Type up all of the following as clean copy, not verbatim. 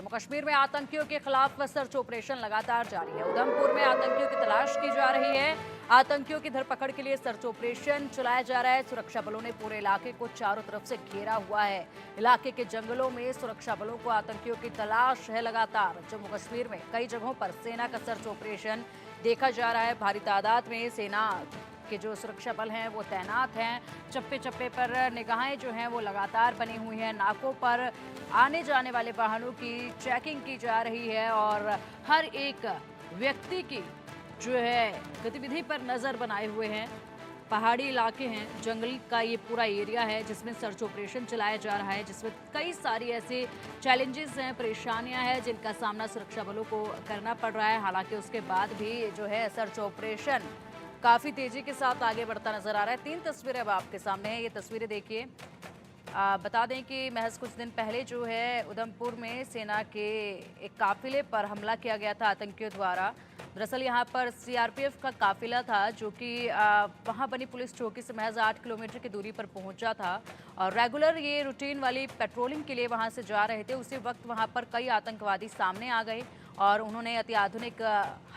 जम्मू कश्मीर में आतंकियों के खिलाफ सर्च ऑपरेशन लगातार जारी है। उधमपुर में आतंकियों की तलाश की जा रही है। आतंकियों की धरपकड़ के लिए सर्च ऑपरेशन चलाया जा रहा है। सुरक्षा बलों ने पूरे इलाके को चारों तरफ से घेरा हुआ है। इलाके के जंगलों में सुरक्षा बलों को आतंकियों की तलाश है लगातार। जम्मू कश्मीर में कई जगहों पर सेना का सर्च ऑपरेशन देखा जा रहा है। भारी तादाद में सेना के जो सुरक्षा बल हैं वो तैनात हैं। चप्पे चप्पे पर निगाहें जो हैं वो लगातार बनी हुई हैं। नाकों पर आने जाने वाले वाहनों की चेकिंग की जा रही है और हर एक व्यक्ति की जो है गतिविधि पर नजर बनाए हुए हैं। पहाड़ी इलाके हैं, जंगल का ये पूरा एरिया है जिसमें सर्च ऑपरेशन चलाया जा रहा है, जिसमें कई सारी ऐसे चैलेंजेस हैं, परेशानियां हैं जिनका सामना सुरक्षा बलों को करना पड़ रहा है। हालांकि उसके बाद भी जो है सर्च ऑपरेशन काफ़ी तेजी के साथ आगे बढ़ता नजर आ रहा है। 3 तस्वीरें अब आपके सामने हैं, ये तस्वीरें देखिए। बता दें कि महज कुछ दिन पहले जो है उधमपुर में सेना के एक काफिले पर हमला किया गया था आतंकियों द्वारा। दरअसल यहाँ पर सीआरपीएफ का काफिला था जो कि वहाँ बनी पुलिस चौकी से महज 8 किलोमीटर की दूरी पर पहुंचा था और रेगुलर ये रूटीन वाली पेट्रोलिंग के लिए वहाँ से जा रहे थे। उसी वक्त वहाँ पर कई आतंकवादी सामने आ गए और उन्होंने अति आधुनिक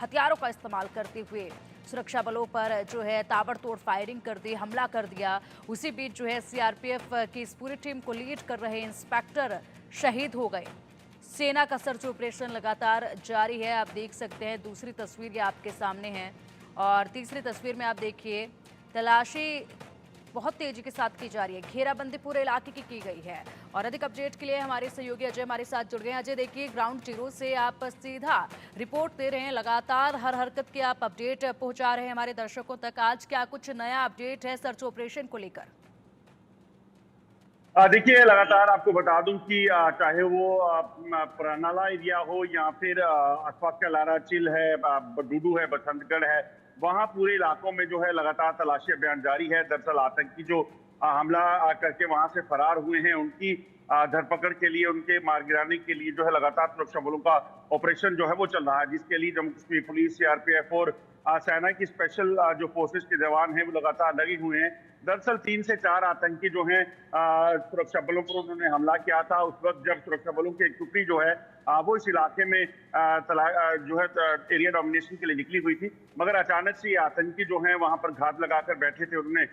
हथियारों का इस्तेमाल करते हुए सुरक्षा बलों पर जो है ताबड़तोड़ फायरिंग कर दी, हमला कर दिया। उसी बीच जो है सीआरपीएफ की इस पूरी टीम को लीड कर रहे इंस्पेक्टर शहीद हो गए। सेना का सर्च ऑपरेशन लगातार जारी है, आप देख सकते हैं। दूसरी तस्वीर ये आपके सामने है और तीसरी तस्वीर में आप देखिए तलाशी बहुत तेजी के साथ की जा रही है। घेराबंदी पूरे इलाके की गई है और अधिक अपडेट के लिए हमारे सहयोगी अजय हमारे साथ जुड़ गए हैं। अजय, देखिए ग्राउंड जीरो से आप सीधा रिपोर्ट दे रहे हैं, लगातार हर हरकत की आप अपडेट पहुंचा रहे हैं हमारे दर्शकों तक। आज क्या कुछ नया अपडेट है सर्च ऑपरेशन को लेकर? देखिए, लगातार आपको बता दूं कि चाहे वो पुरानाला एरिया हो या फिर आसपास का लारा चिल है, डूडू है, बसंतगढ़ है, वहां पूरे इलाकों में जो है लगातार तलाशी अभियान जारी है। दरअसल आतंकी जो हमला करके वहां से फरार हुए हैं उनकी धरपकड़ के लिए, उनके मार गिराने के लिए जो है लगातार सुरक्षा बलों का ऑपरेशन जो है वो चल रहा है, जिसके लिए जम्मू कश्मीर पुलिस, सीआरपीएफ और सेना की स्पेशल जो फोर्सेस के जवान हैं वो लगातार लगे हुए हैं। दरअसल 3 से 4 आतंकी जो हैं सुरक्षा बलों पर उन्होंने हमला किया था। उस वक्त जब सुरक्षा बलों की एक टुकड़ी जो है वो इस इलाके में जो है एरिया डोमिनेशन के लिए निकली हुई थी, मगर अचानक से ये आतंकी जो हैं वहां पर घात लगाकर बैठे थे। उन्होंने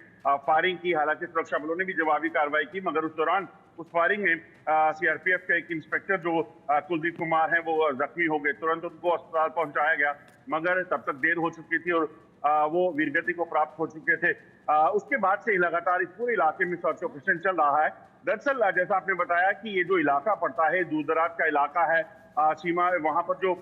फायरिंग की, हालांकि सुरक्षा बलों ने भी जवाबी कार्रवाई की, मगर उस दौरान उस फायरिंग में सीआरपीएफ के एक इंस्पेक्टर जो कुलदीप कुमार हैं वो जख्मी हो गए। तुरंत उनको अस्पताल पहुंचाया गया, मगर तब तक देर हो चुकी थी और वो वीरगति को प्राप्त हो चुके थे। उसके बाद से लगातार इस पूरे इलाके में सर्च ऑपरेशन चल रहा है। दरअसल जैसा आपने बताया कि ये जो इलाका पड़ता है दूर दराज का इलाका है, सीमा वहां पर जो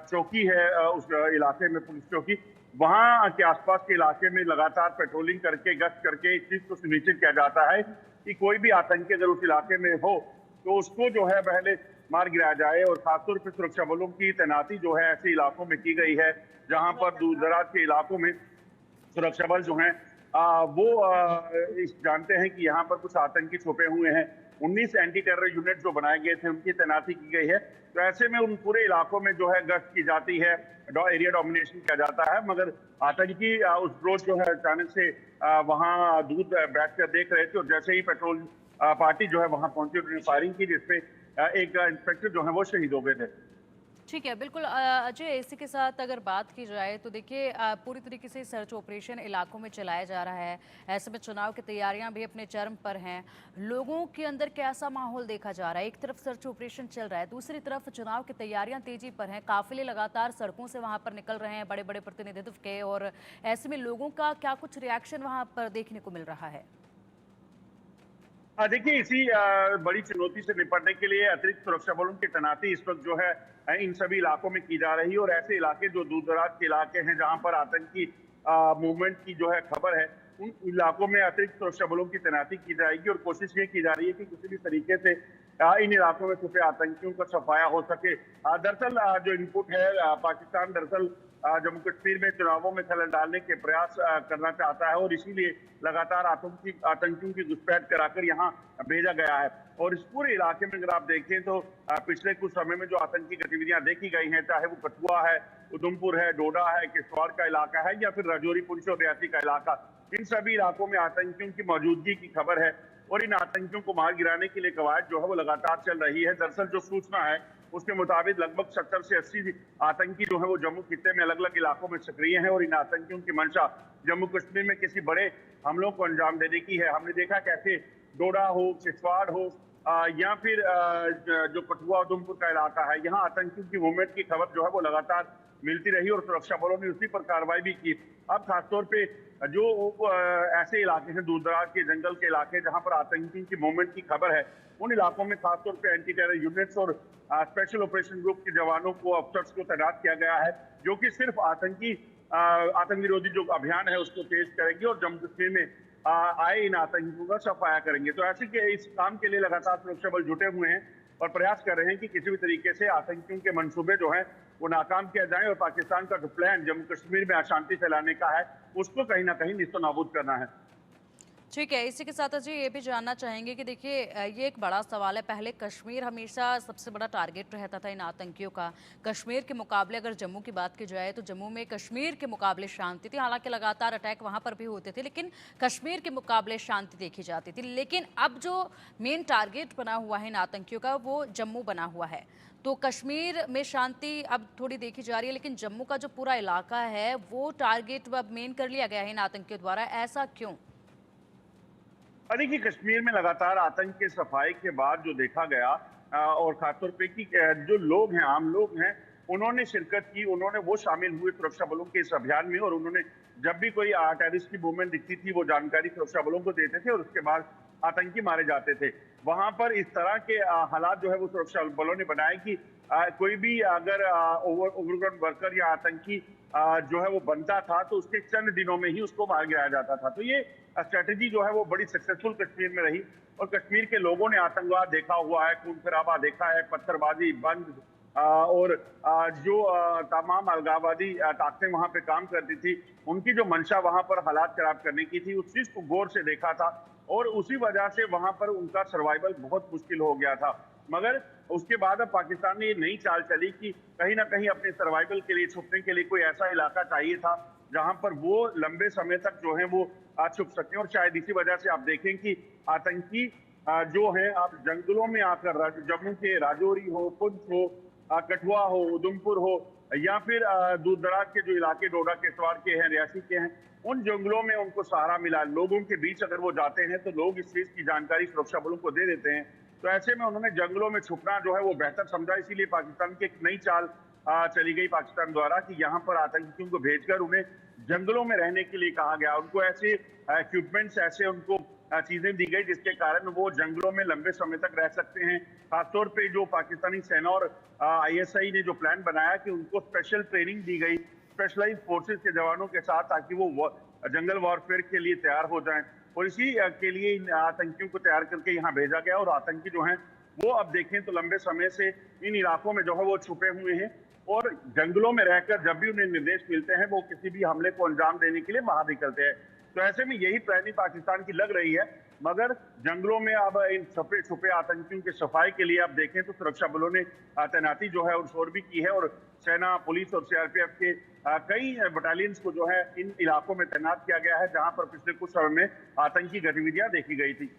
चौकी है उस इलाके में पुलिस चौकी, वहां के आसपास के इलाके में लगातार पेट्रोलिंग करके, गश्त करके इस चीज को सुनिश्चित किया जाता है कि कोई भी आतंकी अगर उस इलाके में हो तो उसको जो है पहले मार गिराया जाए। और खासतौर पर सुरक्षा बलों की तैनाती जो है ऐसे इलाकों में की गई है जहां पर दूर दराज के इलाकों में सुरक्षा बल जो हैं वो जानते हैं कि यहाँ पर कुछ आतंकी छुपे हुए हैं। 19 एंटी टेरर यूनिट जो बनाए गए थे उनकी तैनाती की गई है। तो ऐसे में उन पूरे इलाकों में जो है गश्त की जाती है, एरिया डोमिनेशन किया जाता है, मगर आतंकी उस रोज जो है अचानक से वहां दूर बैठ कर देख रहे थे और जैसे ही पेट्रोल पार्टी जो है वहां पहुंची उन्होंने फायरिंग की, जिसपे एक इंस्पेक्टर जो है वो शहीद हो गए थे। ठीक है, बिल्कुल। अजय, इसी के साथ अगर बात की जाए तो देखिए पूरी तरीके से सर्च ऑपरेशन इलाकों में चलाया जा रहा है। ऐसे में चुनाव की तैयारियां भी अपने चरम पर हैं। लोगों के अंदर कैसा माहौल देखा जा रहा है? एक तरफ सर्च ऑपरेशन चल रहा है, दूसरी तरफ चुनाव की तैयारियां तेजी पर हैं। काफिले लगातार सड़कों से वहां पर निकल रहे हैं, बड़े बड़े प्रतिनिधित्व के, और ऐसे में लोगों का क्या कुछ रिएक्शन वहां पर देखने को मिल रहा है? देखिए, इसी बड़ी चुनौती से निपटने के लिए अतिरिक्त सुरक्षा बलों की तैनाती इस वक्त जो है इन सभी इलाकों में की जा रही है। और ऐसे इलाके जो दूर दराज के इलाके हैं जहां पर आतंकी मूवमेंट की जो है खबर है, उन इलाकों में अतिरिक्त सुरक्षा बलों की तैनाती की जाएगी और कोशिश ये की जा रही है कि किसी भी तरीके से इन इलाकों में छुपे आतंकियों का सफाया हो सके। दरअसल जो इनपुट है, पाकिस्तान दरअसल जम्मू कश्मीर में चुनावों में खलल डालने के प्रयास करना चाहता है और इसीलिए लगातार आतंकियों की घुसपैठ कराकर यहाँ भेजा गया है। और इस पूरे इलाके में अगर आप देखें तो पिछले कुछ समय में जो आतंकी गतिविधियां देखी गई हैं, चाहे वो कठुआ है, उधमपुर है, डोडा है, किश्तवाड़ का इलाका है या फिर राजौरी, पुंछ और रियासी का इलाका, इन सभी इलाकों में आतंकियों की मौजूदगी की खबर है और इन आतंकियों को मार गिराने के लिए कवायद जो है वो लगातार चल रही है। दरअसल जो सूचना है उसके मुताबिक लगभग 70 से 80 आतंकी जो है वो जम्मू खित्ते में अलग अलग इलाकों में सक्रिय हैं और इन आतंकियों की मंशा जम्मू कश्मीर में किसी बड़े हमलों को अंजाम देने की है। हमने देखा कैसे डोडा हो, किश्तवाड़ हो या फिर जो कठुआ उधमपुर का इलाका है, यहाँ आतंकियों की मूवमेंट की खबर जो है वो लगातार मिलती रही और सुरक्षा बलों ने उसी पर कार्रवाई भी की। अब खासतौर पे जो ऐसे इलाके हैं, दूर दराज के जंगल के इलाके जहां पर आतंकियों की मूवमेंट की खबर है, उन इलाकों में खासतौर पे एंटी टेरर यूनिट्स और स्पेशल ऑपरेशन ग्रुप के जवानों को, अफसर्स को तैनात किया गया है, जो कि सिर्फ आतंक विरोधी जो अभियान है उसको तेज करेंगे और जम्मू कश्मीर में आए इन आतंकियों का सफाया करेंगे। तो ऐसे के इस काम के लिए लगातार सुरक्षा बल जुटे हुए हैं और प्रयास कर रहे हैं कि किसी भी तरीके से आतंकियों के मंसूबे जो हैं वो नाकाम किया जाए और पाकिस्तान का जो प्लान जम्मू कश्मीर में अशांति फैलाने का है उसको कहीं ना कहीं निस्तो नाबूद करना है। ठीक है, इसी के साथ जी ये भी जानना चाहेंगे कि देखिए ये एक बड़ा सवाल है। पहले कश्मीर हमेशा सबसे बड़ा टारगेट रहता था इन आतंकियों का। कश्मीर के मुकाबले अगर जम्मू की बात की जाए तो जम्मू में कश्मीर के मुकाबले शांति थी। हालांकि लगातार अटैक वहां पर भी होते थे, लेकिन कश्मीर के मुकाबले शांति देखी जाती थी। लेकिन अब जो मेन टारगेट बना हुआ है इन आतंकियों का वो जम्मू बना हुआ है। तो कश्मीर में शांति अब थोड़ी देखी जा रही है, लेकिन जम्मू का जो पूरा इलाका है वो टारगेट अब मेन कर लिया गया है इन आतंकियों द्वारा। ऐसा क्यों? देखिए, कश्मीर में लगातार आतंक के सफाई के बाद जो देखा गया और खासतौर पे कि जो लोग हैं, आम लोग हैं, उन्होंने शिरकत की, उन्होंने वो शामिल हुए सुरक्षा बलों के इस अभियान में और उन्होंने जब भी कोई टेररिस्ट की मूवमेंट दिखती थी वो जानकारी सुरक्षा बलों को देते थे और उसके बाद आतंकी मारे जाते थे। वहां पर इस तरह के हालात जो है वो सुरक्षा बलों ने बनाए कि कोई भी अगर ओवरग्राउंड वर्कर या आतंकी जो है वो बनता था तो उसके चंद दिनों में ही उसको मार गिराया जाता था। तो ये स्ट्रेटेजी जो है वो बड़ी सक्सेसफुल कश्मीर में रही और कश्मीर के लोगों ने आतंकवाद देखा हुआ है, खून खराबा देखा है, पत्थरबाजी बंद और जो तमाम अलगाववादी ताकतें वहां पे काम करती थी, उनकी जो मंशा वहां पर हालात खराब करने की थी, उस चीज को गौर से देखा था और उसी वजह से वहां पर उनका सर्वाइवल बहुत मुश्किल हो गया था। मगर उसके बाद अब पाकिस्तान ने ये नई चाल चली कि कहीं ना कहीं अपने सर्वाइवल के लिए, छुपने के लिए कोई ऐसा इलाका चाहिए था जहां पर वो लंबे समय तक जो है वो छुप सके और शायद इसी वजह से आप देखें कि आतंकी जो है आप जंगलों में आकर जम्मू के राजौरी हो, पुंछ हो, कठुआ हो, उधमपुर हो या फिर दूर दराज के जो इलाके डोडा किश्तवाड़ के हैं, रियासी के हैं, उन जंगलों में उनको सहारा मिला। लोगों के बीच अगर वो जाते हैं तो लोग इस चीज की जानकारी सुरक्षा बलों को दे देते हैं। तो ऐसे में उन्होंने जंगलों में छुपना जो है वो बेहतर समझा। इसीलिए पाकिस्तान की एक नई चाल चली गई पाकिस्तान द्वारा कि यहाँ पर आतंकियों को भेजकर उन्हें जंगलों में रहने के लिए कहा गया। उनको ऐसे इक्विपमेंट्स, ऐसे उनको चीजें दी गई जिसके कारण वो जंगलों में लंबे समय तक रह सकते हैं। खासतौर पे जो पाकिस्तानी सेना और ISI ने जो प्लान बनाया कि उनको स्पेशल ट्रेनिंग दी गई स्पेशलाइज फोर्सेस के जवानों के साथ, ताकि वो जंगल वॉरफेयर के लिए तैयार हो जाएं और इसी के लिए इन आतंकियों को तैयार करके यहाँ भेजा गया। और आतंकी जो हैं वो अब देखें तो लंबे समय से इन इलाकों में जो है वो छुपे हुए हैं और जंगलों में रहकर जब भी उन्हें निर्देश मिलते हैं वो किसी भी हमले को अंजाम देने के लिए बाहर निकलते हैं। तो ऐसे में यही प्लानिंग पाकिस्तान की लग रही है। मगर जंगलों में अब इन छुपे छुपे आतंकियों की सफाई के लिए अब देखें तो सुरक्षा बलों ने तैनाती जो है और भी की है और सेना, पुलिस और CRPF के कई बटालियंस को जो है इन इलाकों में तैनात किया गया है जहां पर पिछले कुछ समय में आतंकी गतिविधियां देखी गई थी।